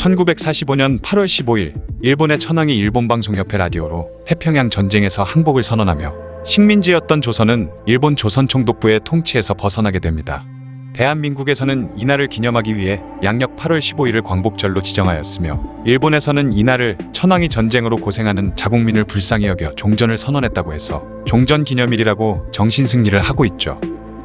1945년 8월 15일 일본의 천황이 일본방송협회 라디오로 태평양 전쟁에서 항복을 선언하며 식민지였던 조선은 일본 조선총독부의 통치에서 벗어나게 됩니다. 대한민국에서는 이날을 기념하기 위해 양력 8월 15일을 광복절로 지정하였으며 일본에서는 이날을 천황이 전쟁으로 고생하는 자국민을 불쌍히 여겨 종전을 선언했다고 해서 종전기념일이라고 정신승리를 하고 있죠.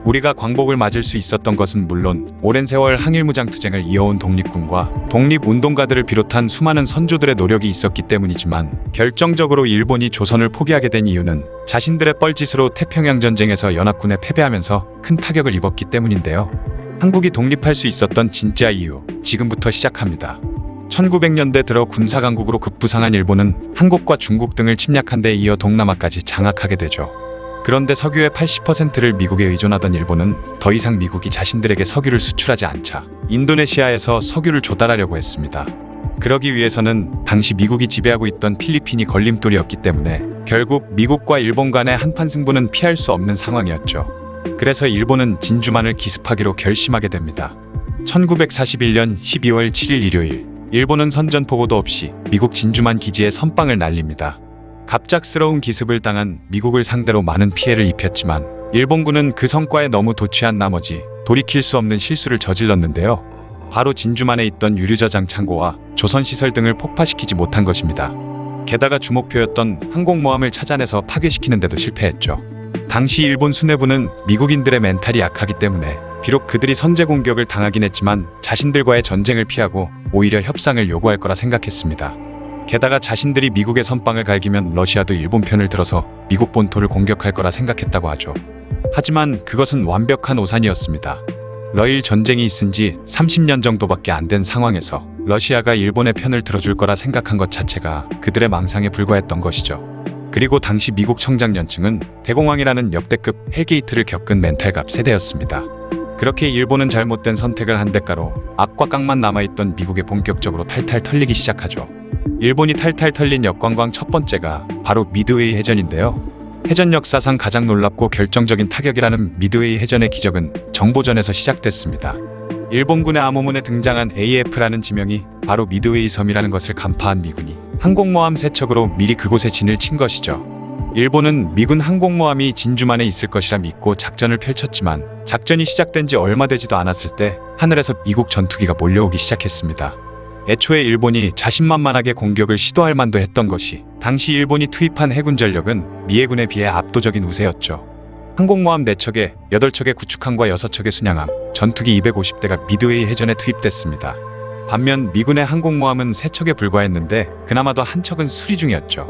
우리가 광복을 맞을 수 있었던 것은 물론 오랜 세월 항일무장투쟁을 이어온 독립군과 독립운동가들을 비롯한 수많은 선조들의 노력이 있었기 때문이지만 결정적으로 일본이 조선을 포기하게 된 이유는 자신들의 뻘짓으로 태평양 전쟁에서 연합군에 패배하면서 큰 타격을 입었기 때문인데요. 한국이 독립할 수 있었던 진짜 이유, 지금부터 시작합니다. 1900년대 들어 군사강국으로 급부상한 일본은 한국과 중국 등을 침략한 데 이어 동남아까지 장악하게 되죠. 그런데 석유의 80%를 미국에 의존하던 일본은 더 이상 미국이 자신들에게 석유를 수출하지 않자 인도네시아에서 석유를 조달하려고 했습니다. 그러기 위해서는 당시 미국이 지배하고 있던 필리핀이 걸림돌이었기 때문에 결국 미국과 일본 간의 한판 승부는 피할 수 없는 상황이었죠. 그래서 일본은 진주만을 기습하기로 결심하게 됩니다. 1941년 12월 7일 일요일, 일본은 선전포고도 없이 미국 진주만 기지에 선빵을 날립니다. 갑작스러운 기습을 당한 미국을 상대로 많은 피해를 입혔지만 일본군은 그 성과에 너무 도취한 나머지 돌이킬 수 없는 실수를 저질렀는데요. 바로 진주만에 있던 유류저장 창고와 조선시설 등을 폭파시키지 못한 것입니다. 게다가 주목표였던 항공모함을 찾아내서 파괴시키는 데도 실패했죠. 당시 일본 수뇌부는 미국인들의 멘탈이 약하기 때문에 비록 그들이 선제 공격을 당하긴 했지만 자신들과의 전쟁을 피하고 오히려 협상을 요구할 거라 생각했습니다. 게다가 자신들이 미국의 선빵을 갈기면 러시아도 일본 편을 들어서 미국 본토를 공격할 거라 생각했다고 하죠. 하지만 그것은 완벽한 오산이었습니다. 러일 전쟁이 있은 지 30년 정도밖에 안 된 상황에서 러시아가 일본의 편을 들어줄 거라 생각한 것 자체가 그들의 망상에 불과했던 것이죠. 그리고 당시 미국 청장연층은 대공황이라는 역대급 헬게이트를 겪은 멘탈갑 세대였습니다. 그렇게 일본은 잘못된 선택을 한 대가로 악과 깡만 남아있던 미국에 본격적으로 탈탈 털리기 시작하죠. 일본이 탈탈 털린 역관광 첫 번째가 바로 미드웨이 해전인데요. 해전 역사상 가장 놀랍고 결정적인 타격이라는 미드웨이 해전의 기적은 정보전에서 시작됐습니다. 일본군의 암호문에 등장한 AF라는 지명이 바로 미드웨이 섬이라는 것을 간파한 미군이 항공모함 3척으로 미리 그곳에 진을 친 것이죠. 일본은 미군 항공모함이 진주만에 있을 것이라 믿고 작전을 펼쳤지만 작전이 시작된 지 얼마 되지도 않았을 때 하늘에서 미국 전투기가 몰려오기 시작했습니다. 애초에 일본이 자신만만하게 공격을 시도할 만도 했던 것이 당시 일본이 투입한 해군 전력은 미 해군에 비해 압도적인 우세였죠. 항공모함 4척에 8척의 구축함과 6척의 순양함, 전투기 250대가 미드웨이 해전에 투입됐습니다. 반면 미군의 항공모함은 3척에 불과했는데 그나마도 한 척은 수리 중이었죠.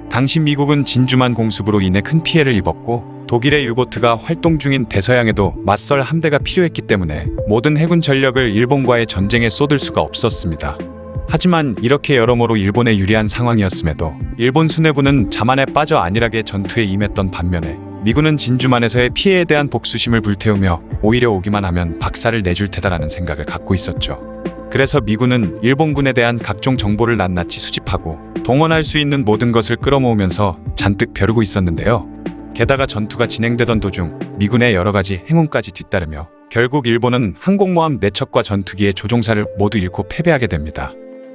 당시 미국은 진주만 공습으로 인해 큰 피해를 입었고 독일의 유보트가 활동 중인 대서양에도 맞설 함대가 필요했기 때문에 모든 해군 전력을 일본과의 전쟁에 쏟을 수가 없었습니다. 하지만 이렇게 여러모로 일본에 유리한 상황이었음에도 일본 수뇌부는 자만에 빠져 안일하게 전투에 임했던 반면에 미군은 진주만에서의 피해에 대한 복수심을 불태우며 오히려 오기만 하면 박살을 내줄 테다라는 생각을 갖고 있었죠. 그래서 미군은 일본군에 대한 각종 정보를 낱낱이 수집하고 동원할 수 있는 모든 것을 끌어모으면서 잔뜩 벼르고 있었는데요. 게다가 전투가 진행되던 도중 미군의 여러 가지 행운까지 뒤따르며 결국 일본은 항공모함 4척과 전투기의 조종사를 모두 잃고 패배하게 됩니다.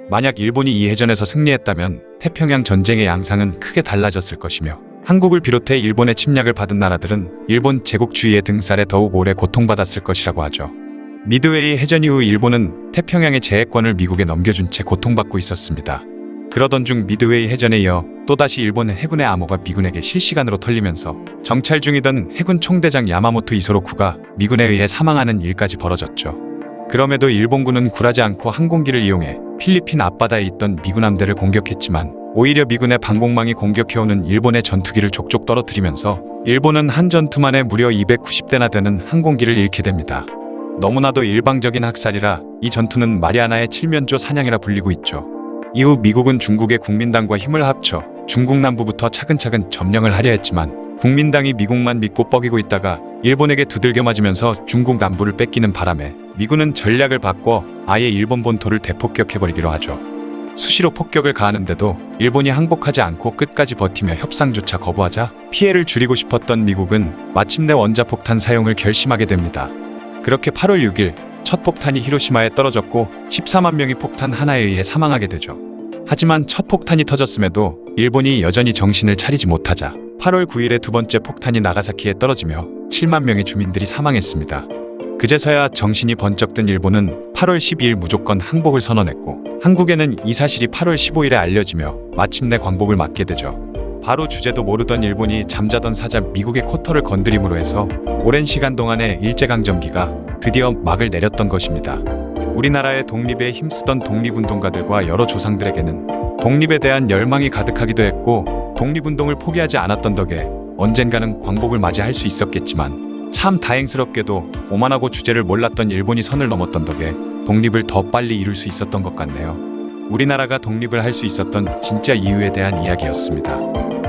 만약 일본이 이 해전에서 승리했다면 태평양 전쟁의 양상은 크게 달라졌을 것이며 한국을 비롯해 일본의 침략을 받은 나라들은 일본 제국주의의 등살에 더욱 오래 고통받았을 것이라고 하죠. 미드웨이 해전 이후 일본은 태평양의 제해권을 미국에 넘겨준 채 고통받고 있었습니다. 그러던 중 미드웨이 해전에 이어 또다시 일본의 해군의 암호가 미군에게 실시간으로 털리면서 정찰 중이던 해군 총대장 야마모토 이소로쿠가 미군에 의해 사망하는 일까지 벌어졌죠. 그럼에도 일본군은 굴하지 않고 항공기를 이용해 필리핀 앞바다에 있던 미군 함대를 공격했지만 오히려 미군의 방공망이 공격해오는 일본의 전투기를 족족 떨어뜨리면서 일본은 한 전투만에 무려 290대나 되는 항공기를 잃게 됩니다. 너무나도 일방적인 학살이라 이 전투는 마리아나의 칠면조 사냥이라 불리고 있죠. 이후 미국은 중국의 국민당과 힘을 합쳐 중국 남부부터 차근차근 점령을 하려 했지만 국민당이 미국만 믿고 뻐기고 있다가 일본에게 두들겨 맞으면서 중국 남부를 뺏기는 바람에 미군은 전략을 바꿔 아예 일본 본토를 대폭격해버리기로 하죠. 수시로 폭격을 가하는데도 일본이 항복하지 않고 끝까지 버티며 협상조차 거부하자 피해를 줄이고 싶었던 미국은 마침내 원자폭탄 사용을 결심하게 됩니다. 그렇게 8월 6일 첫 폭탄이 히로시마에 떨어졌고 14만 명이 폭탄 하나에 의해 사망하게 되죠. 하지만 첫 폭탄이 터졌음에도 일본이 여전히 정신을 차리지 못하자 8월 9일에 두 번째 폭탄이 나가사키에 떨어지며 7만 명의 주민들이 사망했습니다. 그제서야 정신이 번쩍 든 일본은 8월 12일 무조건 항복을 선언했고 한국에는 이 사실이 8월 15일에 알려지며 마침내 광복을 맞게 되죠. 바로 주제도 모르던 일본이 잠자던 사자 미국의 코터를 건드림으로 해서 오랜 시간 동안의 일제강점기가 드디어 막을 내렸던 것입니다. 우리나라의 독립에 힘쓰던 독립운동가들과 여러 조상들에게는 독립에 대한 열망이 가득하기도 했고 독립운동을 포기하지 않았던 덕에 언젠가는 광복을 맞이할 수 있었겠지만 참 다행스럽게도 오만하고 주제를 몰랐던 일본이 선을 넘었던 덕에 독립을 더 빨리 이룰 수 있었던 것 같네요. 우리나라가 독립을 할 수 있었던 진짜 이유에 대한 이야기였습니다.